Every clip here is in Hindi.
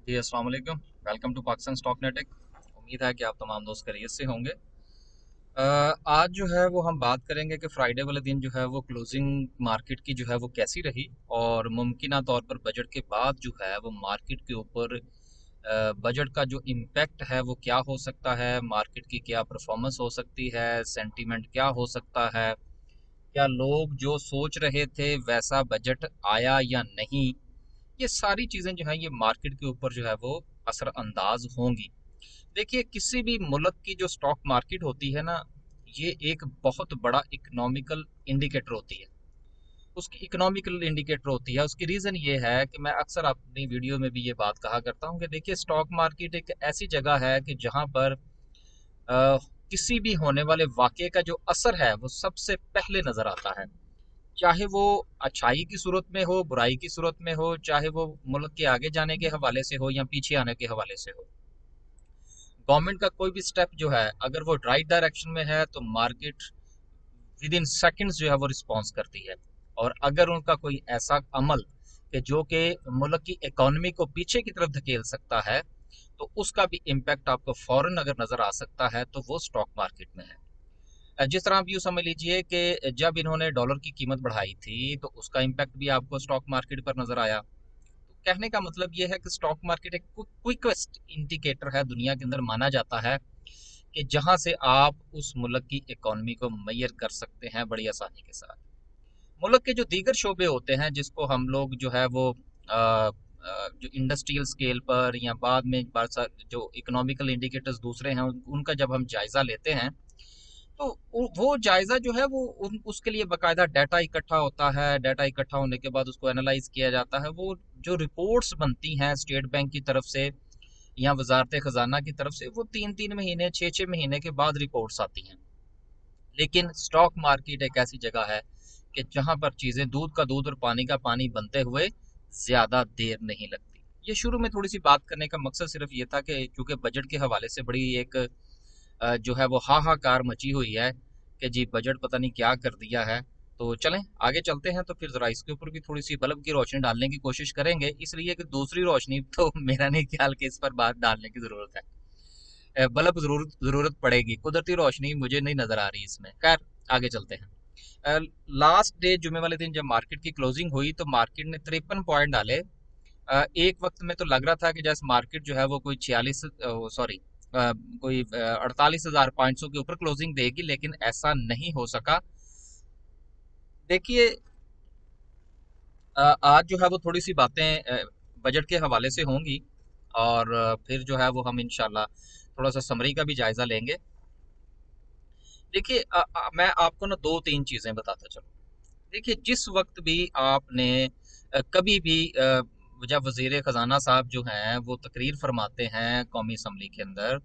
जी अस्सलाम वालेकुम। वेलकम टू पाकिस्तान स्टॉक नेटिक। उम्मीद है कि आप तमाम दोस्त खैरियत से होंगे। आज जो है वो हम बात करेंगे कि फ्राइडे वाले दिन जो है वो क्लोजिंग मार्केट की जो है वो कैसी रही, और मुमकिन तौर पर बजट के बाद जो है वो मार्केट के ऊपर बजट का जो इम्पैक्ट है वो क्या हो सकता है, मार्केट की क्या परफॉर्मेंस हो सकती है, सेंटीमेंट क्या हो सकता है, क्या लोग जो सोच रहे थे वैसा बजट आया या नहीं। ये सारी चीज़ें जो है ये मार्केट के ऊपर जो है वो असरअंदाज होंगी। देखिए, किसी भी मुल्क की जो स्टॉक मार्केट होती है ना, ये एक बहुत बड़ा इकोनॉमिकल इंडिकेटर होती है। उसकी इकोनॉमिकल इंडिकेटर होती है, उसकी रीज़न ये है कि मैं अक्सर अपनी वीडियो में भी ये बात कहा करता हूँ कि देखिए, स्टॉक मार्केट एक ऐसी जगह है कि जहाँ पर किसी भी होने वाले वाक़ये का जो असर है वो सबसे पहले नज़र आता है। चाहे वो अच्छाई की सूरत में हो, बुराई की सूरत में हो, चाहे वो मुल्क के आगे जाने के हवाले से हो या पीछे आने के हवाले से हो। गवर्नमेंट का कोई भी स्टेप जो है, अगर वो राइट डायरेक्शन में है तो मार्केट विद इन सेकंड्स जो है वो रिस्पॉन्स करती है। और अगर उनका कोई ऐसा अमल कि जो कि मुल्क की इकोनॉमी को पीछे की तरफ धकेल सकता है, तो उसका भी इम्पैक्ट आपको फौरन अगर नजर आ सकता है तो वो स्टॉक मार्केट में है। जिस तरह आप यूँ समझ लीजिए कि जब इन्होंने डॉलर की कीमत बढ़ाई थी तो उसका इम्पैक्ट भी आपको स्टॉक मार्केट पर नजर आया। तो कहने का मतलब ये है कि स्टॉक मार्केट एक क्विकेस्ट इंडिकेटर है, दुनिया के अंदर माना जाता है कि जहां से आप उस मुल्क की इकोनॉमी को मैयर कर सकते हैं बड़ी आसानी के साथ। मुल्क के जो दीगर शोबे होते हैं जिसको हम लोग जो है वो जो इंडस्ट्रियल स्केल पर या बाद में जो इकोनॉमिकल इंडिकेटर्स दूसरे हैं उनका जब हम जायजा लेते हैं, तो वो जायजा जो है वो उसके लिए बकायदा डाटा इकट्ठा होता है। डाटा इकट्ठा होने के बाद उसको एनालाइज किया जाता है। वो जो रिपोर्ट्स बनती हैं स्टेट बैंक की तरफ से या वजारत खजाना की तरफ से, वो 3-3 महीने 6-6 महीने के बाद रिपोर्ट्स आती हैं। लेकिन स्टॉक मार्केट एक ऐसी जगह है कि जहां पर चीजें दूध का दूध और पानी का पानी बनते हुए ज्यादा देर नहीं लगती। ये शुरू में थोड़ी सी बात करने का मकसद सिर्फ ये था कि क्योंकि बजट के हवाले से बड़ी एक जो है वो हाहाकार मची हुई है कि जी बजट पता नहीं क्या कर दिया है। तो चलें आगे चलते हैं, तो फिर जरा इसके ऊपर भी थोड़ी सी बल्ब की रोशनी डालने की कोशिश करेंगे, इसलिए कि दूसरी रोशनी तो मेरा नहीं ख्याल कि इस पर बात डालने की जरूरत है। बल्ब जरूरत जरूरत पड़ेगी, कुदरती रोशनी मुझे नहीं नजर आ रही इसमें। खैर, आगे चलते हैं। लास्ट डे जुमे वाले दिन जब मार्केट की क्लोजिंग हुई तो मार्केट ने 53 पॉइंट डाले। एक वक्त में तो लग रहा था कि जैसे मार्केट जो है वो कोई 46, सॉरी, कोई 48,000 पॉइंट्सों के ऊपर क्लोजिंग देगी, लेकिन ऐसा नहीं हो सका। देखिए, आज जो है वो थोड़ी सी बातें बजट के हवाले से होंगी, और फिर जो है वो हम इंशाल्लाह थोड़ा सा समरी का भी जायजा लेंगे। देखिए, मैं आपको ना दो तीन चीजें बताता चलूँ। देखिए, जिस वक्त भी आपने कभी भी जब वजीर खजाना साहब जो हैं वो तकरीर फरमाते हैं कौमी असम्बली के अंदर,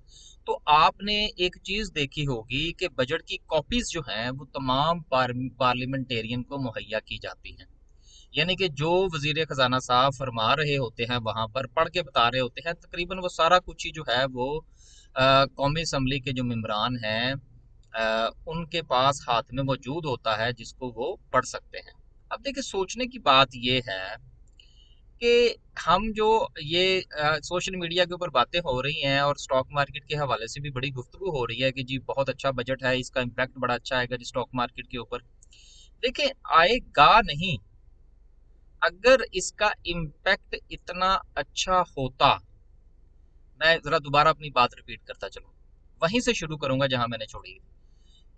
तो आपने एक चीज देखी होगी कि बजट की कॉपीज जो हैं वो तमाम पार्लियामेंटेरियन को मुहैया की जाती हैं। यानी कि जो वजीर खजाना साहब फरमा रहे होते हैं वहां पर पढ़ के बता रहे होते हैं, तकरीबन वो सारा कुछ ही जो है वो कौमी असम्बली के जो मेम्बरान हैं उनके पास हाथ में मौजूद होता है, जिसको वो पढ़ सकते हैं। अब देखिए, सोचने की बात ये है कि हम जो ये सोशल मीडिया के ऊपर बातें हो रही हैं और स्टॉक मार्केट के हवाले से भी बड़ी गुफ्तगू हो रही है कि जी बहुत अच्छा बजट है, इसका इम्पैक्ट बड़ा अच्छा आएगा जी स्टॉक मार्केट के ऊपर। देखिए, आएगा नहीं। अगर इसका इम्पैक्ट इतना अच्छा होता, मैं जरा दोबारा अपनी बात रिपीट करता चलूँ, वहीं से शुरू करूंगा जहां मैंने छोड़ी।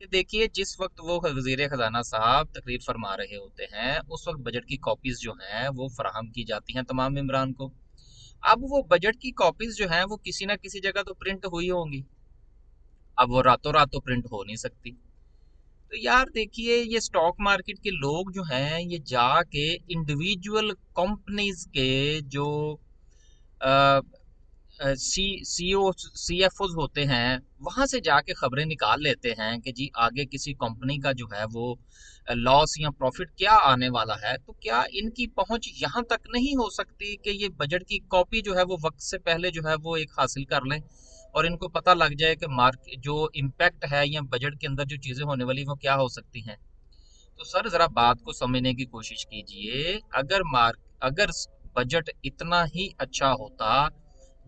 कि देखिए, जिस वक्त वो वजीर खजाना साहब तकरीर फरमा रहे होते हैं उस वक्त बजट की कॉपीज जो हैं वो फराहम की जाती हैं तमाम इमरान को। अब वो बजट की कॉपीज जो हैं वो किसी ना किसी जगह तो प्रिंट हुई होंगी। अब वो रातों रात तो प्रिंट हो नहीं सकती। तो यार देखिए, ये स्टॉक मार्केट के लोग जो हैं ये जाके इंडिविजुअल कंपनीज के जो सीईओ सीएफओज होते हैं वहां से जाके खबरें निकाल लेते हैं कि जी आगे किसी कंपनी का जो है वो लॉस या प्रॉफिट क्या आने वाला है। तो क्या इनकी पहुंच यहाँ तक नहीं हो सकती कि ये बजट की कॉपी जो है वो वक्त से पहले जो है वो एक हासिल कर लें, और इनको पता लग जाए कि मार्केट जो इम्पैक्ट है या बजट के अंदर जो चीजें होने वाली वो क्या हो सकती हैं। तो सर जरा बात को समझने की कोशिश कीजिए। अगर बजट इतना ही अच्छा होता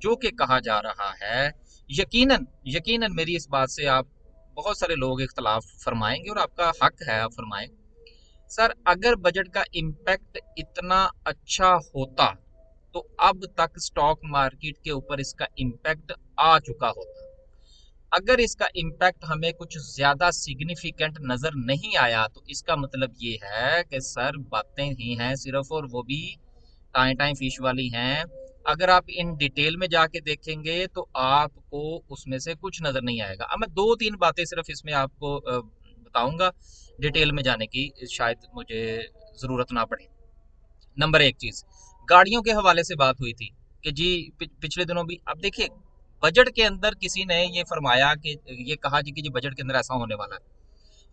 जो कि कहा जा रहा है, यकीनन यकीनन मेरी इस बात से आप बहुत सारे लोग इख्तलाफ फरमाएंगे और आपका हक है, आप फरमाएं। सर, अगर बजट का इम्पैक्ट इतना अच्छा होता तो अब तक स्टॉक मार्केट के ऊपर इसका इम्पैक्ट आ चुका होता। अगर इसका इम्पैक्ट हमें कुछ ज्यादा सिग्निफिकेंट नजर नहीं आया तो इसका मतलब ये है कि सर बातें ही हैं सिर्फ, और वो भी टाइम टाइम फिश वाली हैं। अगर आप इन डिटेल में जाके देखेंगे तो आपको उसमें से कुछ नजर नहीं आएगा। अब मैं दो तीन बातें सिर्फ इसमें आपको बताऊंगा, डिटेल में जाने की शायद मुझे जरूरत ना पड़े। नंबर एक चीज, गाड़ियों के हवाले से बात हुई थी कि जी पिछले दिनों भी, अब देखिए बजट के अंदर किसी ने ये फरमाया कि ये कहा जी कि जी बजट के अंदर ऐसा होने वाला है,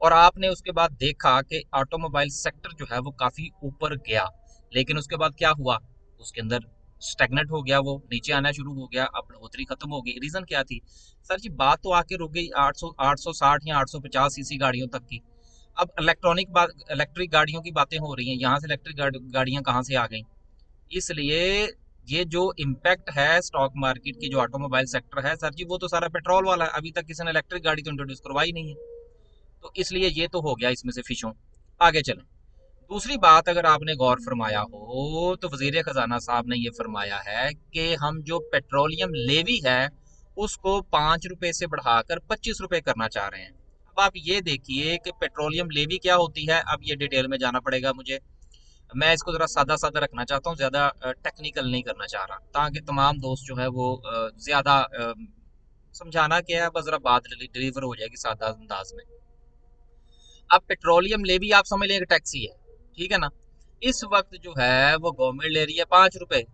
और आपने उसके बाद देखा कि ऑटोमोबाइल सेक्टर जो है वो काफी ऊपर गया, लेकिन उसके बाद क्या हुआ, उसके अंदर स्टेगनेट हो गया, वो नीचे आना शुरू हो गया, अब बढ़ोतरी खत्म हो गई। रीजन क्या थी? सर जी बात तो आके रुक गई 860 या 850 सीसी गाड़ियों तक की। अब इलेक्ट्रिक गाड़ियों की बातें हो रही हैं, यहाँ से इलेक्ट्रिक गाड़ियां कहाँ से आ गई? इसलिए ये जो इम्पैक्ट है स्टॉक मार्केट की, जो ऑटोमोबाइल सेक्टर है सर जी, वो तो सारा पेट्रोल वाला है। अभी तक किसी ने इलेक्ट्रिक गाड़ी तो इंट्रोड्यूस करवाई नहीं है। तो इसलिए ये तो हो गया इसमें से फिशों। आगे चलें। दूसरी बात, अगर आपने गौर फरमाया हो तो वजीर खजाना साहब ने ये फरमाया है कि हम जो पेट्रोलियम लेवी है उसको 5 रुपए से बढ़ाकर 25 रुपए करना चाह रहे हैं। अब आप ये देखिए कि पेट्रोलियम लेवी क्या होती है, अब ये डिटेल में जाना पड़ेगा मुझे। मैं इसको जरा सादा सादा रखना चाहता हूँ, ज्यादा टेक्निकल नहीं करना चाह रहा, ताकि तमाम दोस्त जो है वो ज्यादा समझाना क्या है, बस जरा बात डिलीवर हो जाएगी सादा अंदाज में। अब पेट्रोलियम लेवी आप समझ लें एक टैक्सी है, ठीक है ना? इस वक्त जो है वो गवर्नमेंट ले रही है 5 रुपए,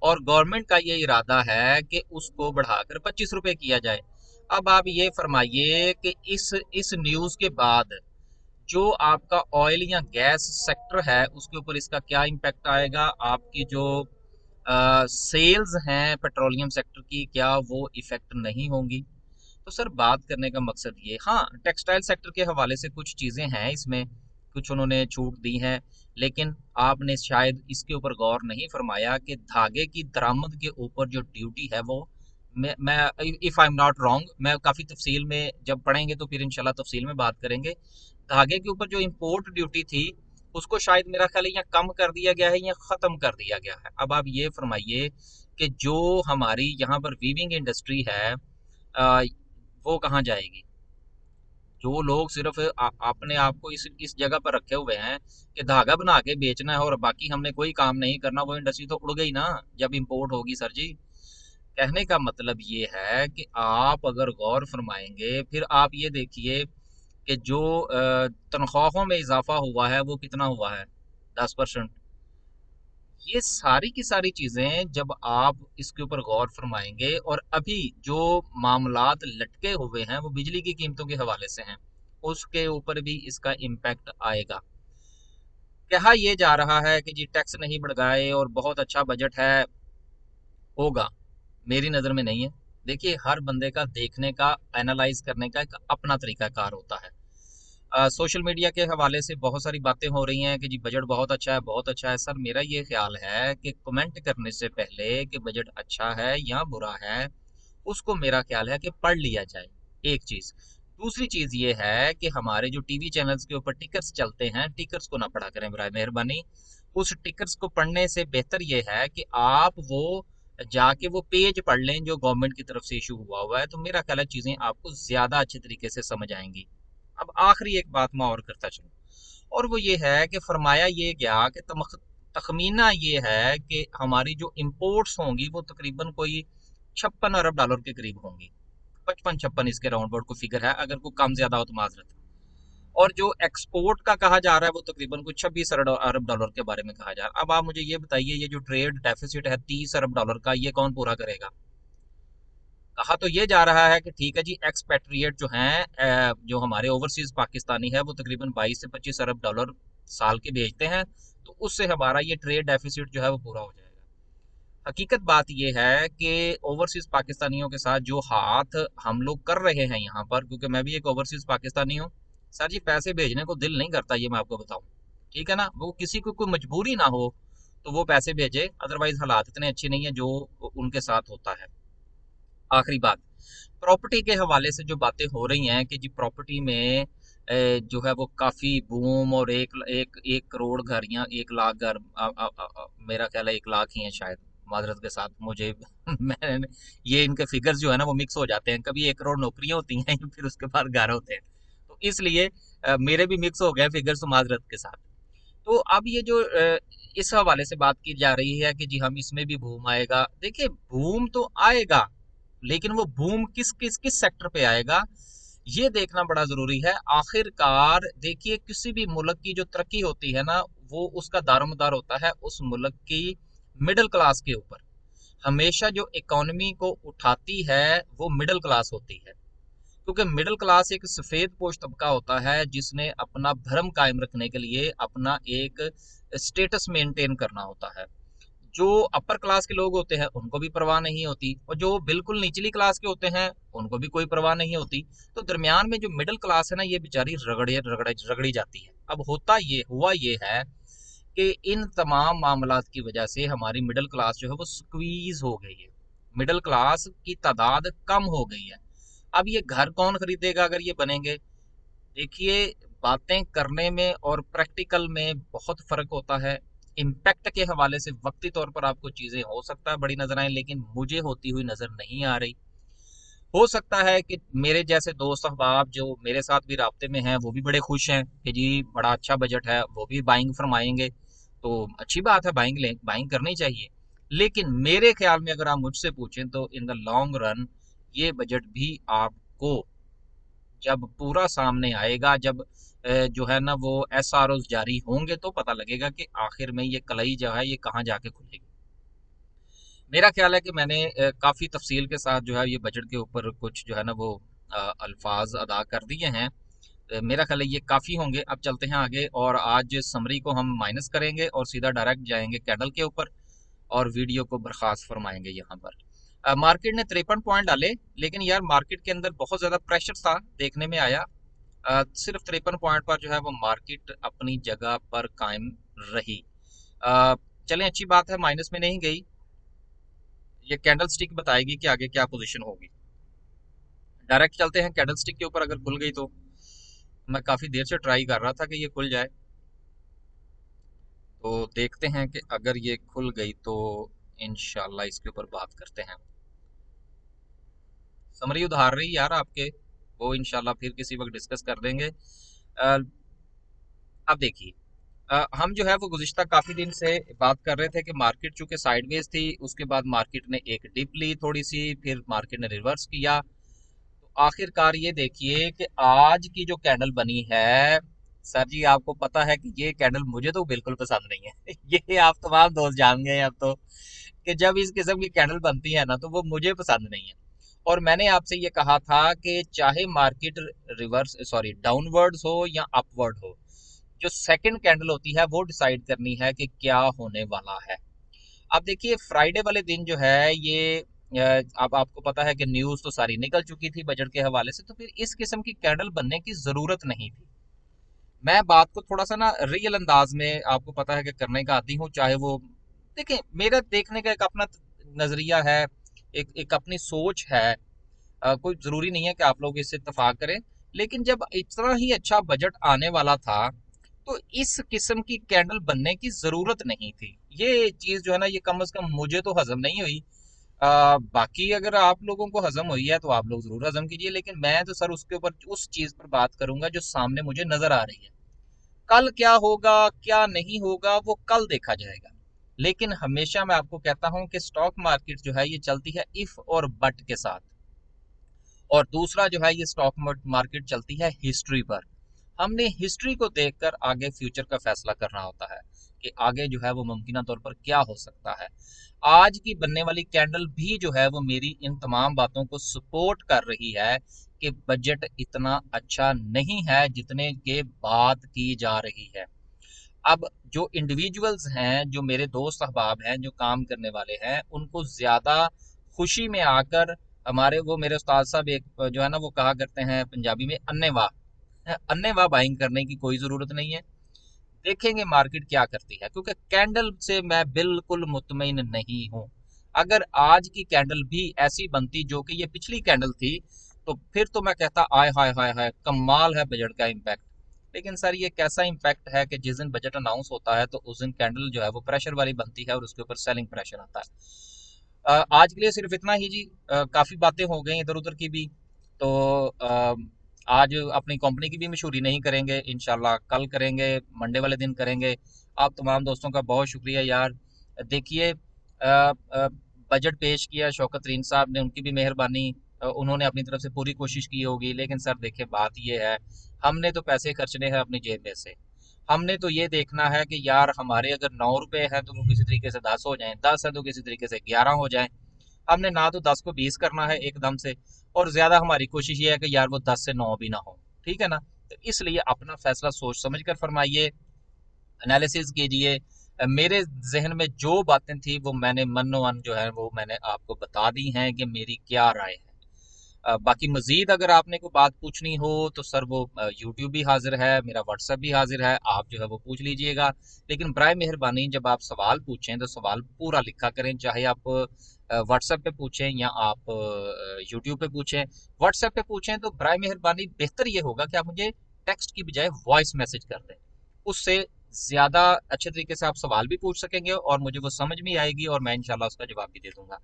और गवर्नमेंट का ये इरादा है कि उसको बढ़ाकर 25 रुपए किया जाए। अब आप ये फरमाइए कि इस न्यूज के बाद जो आपका ऑयल या गैस सेक्टर है उसके ऊपर इसका क्या इम्पैक्ट आएगा? आपकी जो सेल्स हैं पेट्रोलियम सेक्टर की, क्या वो इफेक्ट नहीं होंगी? तो सर बात करने का मकसद ये, हाँ टेक्सटाइल सेक्टर के हवाले से कुछ चीज़ें हैं इसमें, कुछ उन्होंने छूट दी है, लेकिन आपने शायद इसके ऊपर गौर नहीं फरमाया कि धागे की दरामद के ऊपर जो ड्यूटी है वो, मैं if I am not wrong, मैं काफ़ी तफसील में जब पढ़ेंगे तो फिर इंशाल्लाह तफसील में बात करेंगे। धागे के ऊपर जो इम्पोर्ट ड्यूटी थी उसको शायद मेरा ख्याल है या कम कर दिया गया है या ख़त्म कर दिया गया है। अब आप ये फरमाइए कि जो हमारी यहाँ पर वीविंग इंडस्ट्री है वो कहाँ जाएगी? जो लोग सिर्फ अपने आप को इस जगह पर रखे हुए हैं कि धागा बना के बेचना है और बाकी हमने कोई काम नहीं करना, वो इंडस्ट्री तो उड़ गई ना जब इंपोर्ट होगी सर जी। कहने का मतलब ये है कि आप अगर गौर फरमाएंगे फिर आप ये देखिए कि जो तनख्वाहों में इजाफा हुआ है वो कितना हुआ है, 10%। ये सारी की सारी चीजें जब आप इसके ऊपर गौर फरमाएंगे, और अभी जो मामलात लटके हुए हैं वो बिजली की कीमतों के हवाले से हैं, उसके ऊपर भी इसका इम्पैक्ट आएगा। कहा यह जा रहा है कि जी टैक्स नहीं बढ़ाए और बहुत अच्छा बजट है, होगा, मेरी नज़र में नहीं है। देखिए हर बंदे का देखने का, एनालाइज करने का एक अपना तरीकाकार होता है। सोशल मीडिया के हवाले से बहुत सारी बातें हो रही हैं कि जी बजट बहुत अच्छा है, बहुत अच्छा है। सर मेरा ये ख्याल है कि कमेंट करने से पहले कि बजट अच्छा है या बुरा है, उसको मेरा ख्याल है कि पढ़ लिया जाए, एक चीज़। दूसरी चीज़ ये है कि हमारे जो टीवी चैनल्स के ऊपर टिकर्स चलते हैं, टिकर्स को ना पढ़ा करें बराए मेहरबानी। उस टिकर्स को पढ़ने से बेहतर ये है कि आप वो जाके वो पेज पढ़ लें जो गवर्नमेंट की तरफ से इशू हुआ है, तो मेरा ख्याल है चीज़ें आपको ज़्यादा अच्छे तरीके से समझ आएंगी। अब आखिरी एक बात मैं और करता चलूँ, और वो ये है कि फरमाया ये गया कि तखमीना ये है कि हमारी जो इम्पोर्ट्स होंगी वो तकरीबन कोई 56 अरब डॉलर के करीब होंगी। 55-56 इसके राउंड अबाउट को फिगर है, अगर कोई कम ज्यादा हो तो माजरत। और जो एक्सपोर्ट का कहा जा रहा है वो तकरीबन कुछ 26 अरब डॉलर के बारे में कहा जा रहा है। अब आप मुझे ये बताइए, ये जो ट्रेड डेफिसिट है 30 अरब डॉलर का, ये कौन पूरा करेगा? कहा तो ये जा रहा है कि ठीक है जी, एक्सपेट्रिएट जो हैं, जो हमारे ओवरसीज पाकिस्तानी है वो तकरीबन 22 से 25 अरब डॉलर साल के भेजते हैं, तो उससे हमारा ये ट्रेड डेफिसिट जो है वो पूरा हो जाएगा। हकीकत बात ये है कि ओवरसीज पाकिस्तानियों के साथ जो हाथ हम लोग कर रहे हैं यहाँ पर, क्योंकि मैं भी एक ओवरसीज पाकिस्तानी हूँ सर जी, पैसे भेजने को दिल नहीं करता, ये मैं आपको बताऊं, ठीक है ना? वो किसी को कोई मजबूरी ना हो तो वो पैसे भेजे, अदरवाइज हालात इतने अच्छे नहीं है जो उनके साथ होता है। आखिरी बात, प्रॉपर्टी के हवाले से जो बातें हो रही हैं कि जी प्रॉपर्टी में जो है वो काफ़ी बूम, और एक करोड़ घर या 1 लाख घर, मेरा ख्याल है 1 लाख ही है शायद, माजरत के साथ मुझे मैंने ये इनके फिगर्स जो है ना वो मिक्स हो जाते हैं, कभी 1 करोड़ नौकरियां होती हैं फिर उसके बाद घर होते हैं, तो इसलिए मेरे भी मिक्स हो गए फिगर्स माजरत के साथ। तो अब ये जो इस हवाले से बात की जा रही है कि जी हम इसमें भी बूम आएगा, देखिए बूम तो आएगा, लेकिन वो बूम किस किस किस सेक्टर पे आएगा ये देखना बड़ा जरूरी है। आखिरकार देखिए किसी भी मुल्क की जो तरक्की होती है ना, वो उसका दारोमदार होता है उस मुल्क की मिडिल क्लास के ऊपर। हमेशा जो इकोनॉमी को उठाती है वो मिडिल क्लास होती है, क्योंकि मिडिल क्लास एक सफेद पोश तबका होता है जिसने अपना भरम कायम रखने के लिए अपना एक स्टेटस मेंटेन करना होता है। जो अपर क्लास के लोग होते हैं उनको भी परवाह नहीं होती, और जो बिल्कुल निचली क्लास के होते हैं उनको भी कोई परवाह नहीं होती। तो दरमियान में जो मिडिल क्लास है ना, ये बेचारी रगड़ी जाती है। अब होता ये हुआ ये है कि इन तमाम मामलात की वजह से हमारी मिडिल क्लास जो है वो स्क्वीज हो गई है, मिडिल क्लास की तादाद कम हो गई है। अब ये घर कौन खरीदेगा अगर ये बनेंगे? देखिए, बातें करने में और प्रैक्टिकल में बहुत फर्क होता है। इम्पैक्ट के हवाले से वक्ती तौर पर आपको चीजें हो सकता है बड़ी नजर आए, लेकिन मुझे होती हुई नजर नहीं आ रही। हो सकता है कि मेरे जैसे दोस्त अहबाब जो मेरे साथ भी राब्ते में हैं वो भी बड़े खुश हैं कि जी बड़ा अच्छा बजट है, वो भी बाइंग फरमाएंगे, तो अच्छी बात है, बाइंग लें, बाइंग करनी चाहिए। लेकिन मेरे ख्याल में अगर आप मुझसे पूछें तो इन द लॉन्ग रन ये बजट भी आपको जब पूरा सामने आएगा, जब जो है ना वो एसआरओ जारी होंगे तो पता लगेगा कि आखिर में ये कलई जो है ये कहाँ जाके खुलेगी। मेरा ख्याल है कि मैंने काफ़ी तफसील के साथ जो है ये बजट के ऊपर कुछ जो है ना वो अल्फाज अदा कर दिए हैं। मेरा ख्याल है ये काफ़ी होंगे। अब चलते हैं आगे, और आज समरी को हम माइनस करेंगे और सीधा डायरेक्ट जाएंगे कैंडल के ऊपर और वीडियो को बर्खास्त फरमाएंगे यहाँ पर। मार्केट ने 53 पॉइंट डाले, लेकिन यार मार्केट के अंदर बहुत ज़्यादा प्रेशर था देखने में आया। सिर्फ 53 पॉइंट पर जो है वो मार्केट अपनी जगह पर कायम रही। चलें, अच्छी बात है, माइनस में नहीं गई। ये कैंडल स्टिक बताएगी कि आगे क्या पोजीशन होगी। डायरेक्ट चलते हैं कैंडल स्टिक के ऊपर, अगर खुल गई तो। मैं काफ़ी देर से ट्राई कर रहा था कि ये खुल जाए, तो देखते हैं कि अगर ये खुल गई तो इंशाल्लाह इसके ऊपर बात करते हैं। समरी उधार रही यार आपके, वो इंशाल्लाह फिर किसी वक्त डिस्कस कर देंगे। अब देखिए, हम जो है वो गुज़िश्ता काफ़ी दिन से बात कर रहे थे कि मार्केट चूंकि साइडवेज थी, उसके बाद मार्केट ने एक डिप ली थोड़ी सी, फिर मार्केट ने रिवर्स किया, तो आखिरकार ये देखिए कि आज की जो कैंडल बनी है, सर जी आपको पता है कि ये कैंडल मुझे तो बिल्कुल पसंद नहीं है ये आप तमाम दोस्त जान गए हैं अब तो, कि जब इस किस्म की कैंडल बनती है ना तो वो मुझे पसंद नहीं है। और मैंने आपसे ये कहा था कि चाहे मार्केट रिवर्स सॉरी डाउनवर्ड्स हो या अपवर्ड हो, जो सेकंड कैंडल होती है वो डिसाइड करनी है कि क्या होने वाला है। अब देखिए फ्राइडे वाले दिन जो है ये अब आपको पता है कि न्यूज़ तो सारी निकल चुकी थी बजट के हवाले से, तो फिर इस किस्म की कैंडल बनने की ज़रूरत नहीं थी। मैं बात को थोड़ा सा ना रियल अंदाज में आपको पता है कि करने का आदी हूँ, चाहे वो देखें, मेरा देखने का एक अपना नज़रिया है, एक अपनी सोच है। कोई ज़रूरी नहीं है कि आप लोग इससे इत्तेफाक करें, लेकिन जब इतना ही अच्छा बजट आने वाला था तो इस किस्म की कैंडल बनने की ज़रूरत नहीं थी। ये चीज़ जो है ना ये कम से कम मुझे तो हजम नहीं हुई। बाकी अगर आप लोगों को हजम हुई है तो आप लोग ज़रूर हजम कीजिए, लेकिन मैं तो सर उसके ऊपर उस चीज़ पर बात करूंगा जो सामने मुझे नज़र आ रही है। कल क्या होगा क्या नहीं होगा वो कल देखा जाएगा, लेकिन हमेशा मैं आपको कहता हूं कि स्टॉक मार्केट जो है ये चलती है इफ और बट के साथ, और दूसरा जो है ये स्टॉक मार्केट चलती है हिस्ट्री पर। हमने हिस्ट्री को देखकर आगे फ्यूचर का फैसला करना होता है कि आगे जो है वो मुमकिन तौर पर क्या हो सकता है। आज की बनने वाली कैंडल भी जो है वो मेरी इन तमाम बातों को सपोर्ट कर रही है कि बजट इतना अच्छा नहीं है जितने के बात की जा रही है। अब जो इंडिविजुअल्स हैं, जो मेरे दोस्त अहबाब हैं, जो काम करने वाले हैं, उनको ज्यादा खुशी में आकर हमारे वो मेरे उस्ताद साहब एक जो है ना वो कहा करते हैं पंजाबी में अन्नेवाह, अन्नेवाह बाइंग करने की कोई जरूरत नहीं है। देखेंगे मार्केट क्या करती है, क्योंकि कैंडल से मैं बिल्कुल मुतमईन नहीं हूं। अगर आज की कैंडल भी ऐसी बनती जो कि ये पिछली कैंडल थी, तो फिर तो मैं कहता आय हाय हाय हाय कमाल है बजट का इम्पैक्ट। लेकिन सर ये कैसा इम्पैक्ट है कि जिस दिन बजट अनाउंस होता है तो उस दिन कैंडल जो है वो प्रेशर वाली बनती है और उसके ऊपर सेलिंग प्रेशर आता है। आज के लिए सिर्फ इतना ही जी। काफ़ी बातें हो गई इधर उधर की भी। तो आज अपनी कंपनी की भी मशहूरी नहीं करेंगे, इंशाल्लाह कल करेंगे, मंडे वाले दिन करेंगे। आप तमाम दोस्तों का बहुत शुक्रिया यार। देखिए बजट पेश किया शौकत तरीन साहब ने, उनकी भी मेहरबानी। उन्होंने अपनी तरफ से पूरी कोशिश की होगी, लेकिन सर देखिए बात ये है, हमने तो पैसे खर्चने हैं अपनी जेब में से। हमने तो ये देखना है कि यार हमारे अगर 9 रुपए हैं तो वो किसी तरीके से 10 हो जाएं, 10 है तो किसी तरीके से 11 हो जाएं। हमने ना तो 10 को 20 करना है एकदम से, और ज्यादा हमारी कोशिश ये है कि यार वो 10 से 9 भी ना हो। ठीक है ना? तो इसलिए अपना फैसला सोच समझ कर फरमाइए, एनालिसिस कीजिए। मेरे जहन में जो बातें थी वो मैंने मनो मन जो है वो मैंने आपको बता दी हैं कि मेरी क्या राय है। बाकी मजीद अगर आपने कोई बात पूछनी हो तो सर वो यूट्यूब भी हाजिर है, मेरा व्हाट्सएप भी हाजिर है, आप जो है वो पूछ लीजिएगा। लेकिन बराए मेहरबानी जब आप सवाल पूछें तो सवाल पूरा लिखा करें, चाहे आप व्हाट्सएप पे पूछें या आप यूट्यूब पे पूछें। व्हाट्सएप पे पूछें तो बराए मेहरबानी बेहतर ये होगा कि आप मुझे टेक्स्ट की बजाय वॉइस मैसेज कर दें। उससे ज़्यादा अच्छे तरीके से आप सवाल भी पूछ सकेंगे और मुझे वो समझ भी आएगी और मैं इंशाल्लाह उसका जवाब भी दे दूंगा।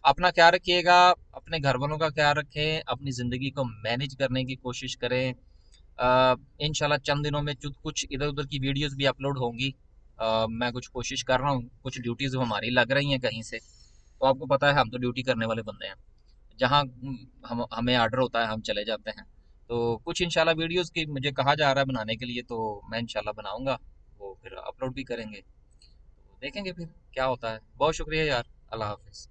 अपना ख्याल रखिएगा, अपने घर वालों का ख्याल रखें, अपनी ज़िंदगी को मैनेज करने की कोशिश करें। इंशाल्लाह चंद दिनों में कुछ इधर उधर की वीडियोस भी अपलोड होंगी। मैं कुछ कोशिश कर रहा हूँ, कुछ ड्यूटीज़ हमारी लग रही हैं कहीं से। तो आपको पता है हम तो ड्यूटी करने वाले बंदे हैं, जहाँ हम हमें आर्डर होता है हम चले जाते हैं। तो कुछ इंशाल्लाह वीडियोस की मुझे कहा जा रहा है बनाने के लिए, तो मैं इंशाल्लाह बनाऊंगा, वो फिर अपलोड भी करेंगे। तो देखेंगे फिर क्या होता है। बहुत शुक्रिया यार। अल्लाह हाफिज़।